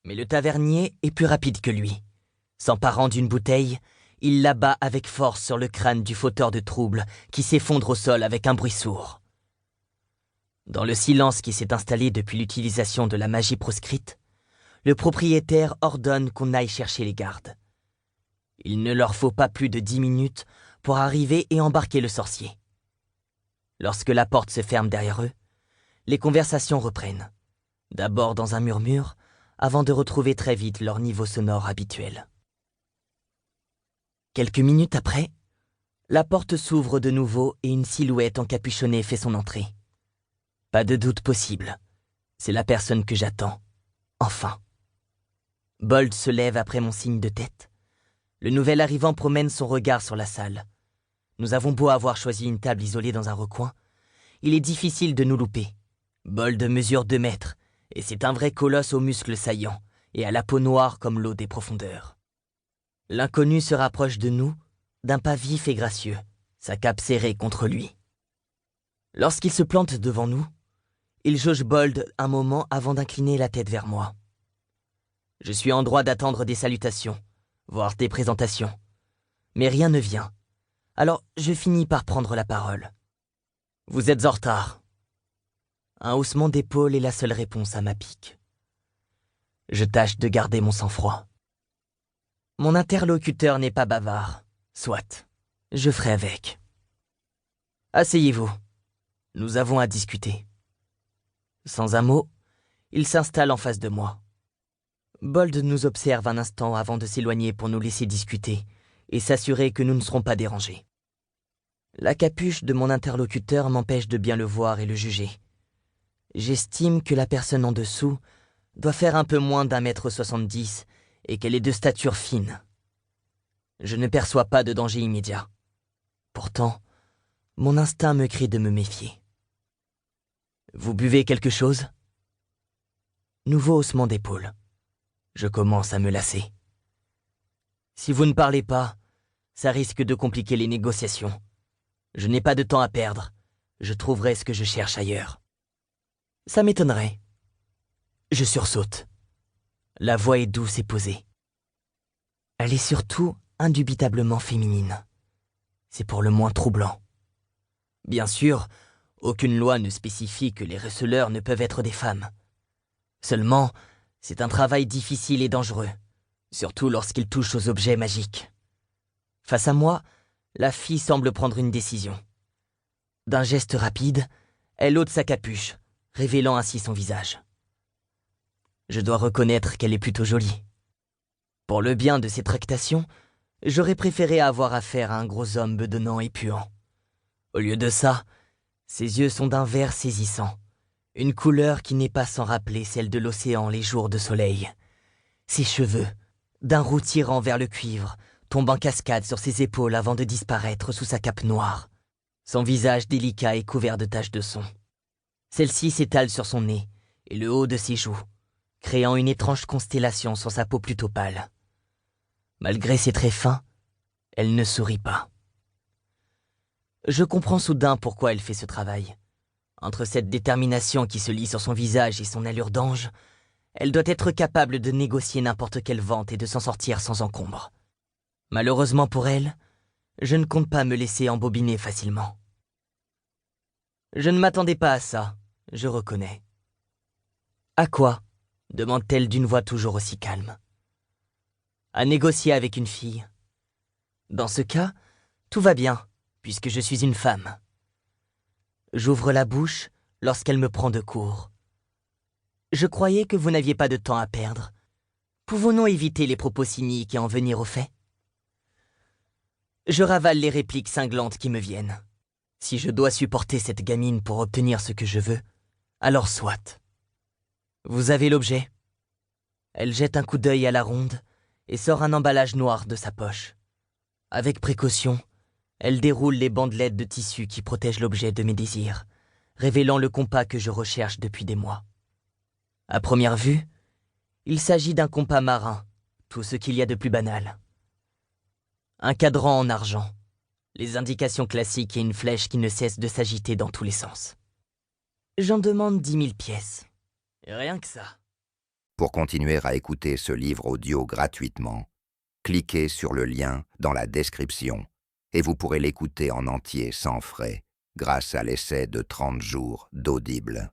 Mais le tavernier est plus rapide que lui. S'emparant d'une bouteille, il la bat avec force sur le crâne du fauteur de trouble qui s'effondre au sol avec un bruit sourd. Dans le silence qui s'est installé depuis l'utilisation de la magie proscrite, le propriétaire ordonne qu'on aille chercher les gardes. Il ne leur faut pas plus de 10 minutes pour arriver et embarquer le sorcier. Lorsque la porte se ferme derrière eux, les conversations reprennent, d'abord dans un murmure, avant de retrouver très vite leur niveau sonore habituel. Quelques minutes après, la porte s'ouvre de nouveau et une silhouette encapuchonnée fait son entrée. Pas de doute possible, c'est la personne que j'attends, enfin. Bold se lève après mon signe de tête. Le nouvel arrivant promène son regard sur la salle. Nous avons beau avoir choisi une table isolée dans un recoin, il est difficile de nous louper. Bold mesure 2 mètres, et c'est un vrai colosse aux muscles saillants, et à la peau noire comme l'eau des profondeurs. L'inconnu se rapproche de nous, d'un pas vif et gracieux, sa cape serrée contre lui. Lorsqu'il se plante devant nous, il jauge Bold un moment avant d'incliner la tête vers moi. Je suis en droit d'attendre des salutations, voire des présentations. Mais rien ne vient. Alors je finis par prendre la parole. Vous êtes en retard. Un haussement d'épaule est la seule réponse à ma pique. Je tâche de garder mon sang-froid. Mon interlocuteur n'est pas bavard. Soit, je ferai avec. Asseyez-vous. Nous avons à discuter. Sans un mot, il s'installe en face de moi. Bold nous observe un instant avant de s'éloigner pour nous laisser discuter et s'assurer que nous ne serons pas dérangés. La capuche de mon interlocuteur m'empêche de bien le voir et le juger. J'estime que la personne en dessous doit faire un peu moins d'1,70 m et qu'elle est de stature fine. Je ne perçois pas de danger immédiat. Pourtant, mon instinct me crie de me méfier. Vous buvez quelque chose ? Nouveau haussement d'épaule. Je commence à me lasser. Si vous ne parlez pas, ça risque de compliquer les négociations. Je n'ai pas de temps à perdre. Je trouverai ce que je cherche ailleurs. Ça m'étonnerait. Je sursaute. La voix est douce et posée. Elle est surtout indubitablement féminine. C'est pour le moins troublant. Bien sûr, aucune loi ne spécifie que les receleurs ne peuvent être des femmes. Seulement, c'est un travail difficile et dangereux, surtout lorsqu'il touche aux objets magiques. Face à moi, la fille semble prendre une décision. D'un geste rapide, elle ôte sa capuche, révélant ainsi son visage. Je dois reconnaître qu'elle est plutôt jolie. Pour le bien de ses tractations, j'aurais préféré avoir affaire à un gros homme bedonnant et puant. Au lieu de ça, ses yeux sont d'un vert saisissant. Une couleur qui n'est pas sans rappeler celle de l'océan les jours de soleil. Ses cheveux, d'un roux tirant vers le cuivre, tombent en cascade sur ses épaules avant de disparaître sous sa cape noire. Son visage délicat est couvert de taches de son. Celle-ci s'étale sur son nez et le haut de ses joues, créant une étrange constellation sur sa peau plutôt pâle. Malgré ses traits fins, elle ne sourit pas. Je comprends soudain pourquoi elle fait ce travail. Entre cette détermination qui se lit sur son visage et son allure d'ange, elle doit être capable de négocier n'importe quelle vente et de s'en sortir sans encombre. Malheureusement pour elle, je ne compte pas me laisser embobiner facilement. Je ne m'attendais pas à ça, je reconnais. À quoi ? Demande-t-elle d'une voix toujours aussi calme. À négocier avec une fille. Dans ce cas, tout va bien, puisque je suis une femme. J'ouvre la bouche lorsqu'elle me prend de court. Je croyais que vous n'aviez pas de temps à perdre. Pouvons-nous éviter les propos cyniques et en venir au fait ? Je ravale les répliques cinglantes qui me viennent. Si je dois supporter cette gamine pour obtenir ce que je veux, alors soit. Vous avez l'objet ? Elle jette un coup d'œil à la ronde et sort un emballage noir de sa poche. Avec précaution, elle déroule les bandelettes de tissu qui protègent l'objet de mes désirs, révélant le compas que je recherche depuis des mois. À première vue, il s'agit d'un compas marin, tout ce qu'il y a de plus banal. Un cadran en argent, les indications classiques et une flèche qui ne cesse de s'agiter dans tous les sens. J'en demande 10 000 pièces. Et rien que ça. Pour continuer à écouter ce livre audio gratuitement, cliquez sur le lien dans la description et vous pourrez l'écouter en entier sans frais grâce à l'essai de 30 jours d'Audible.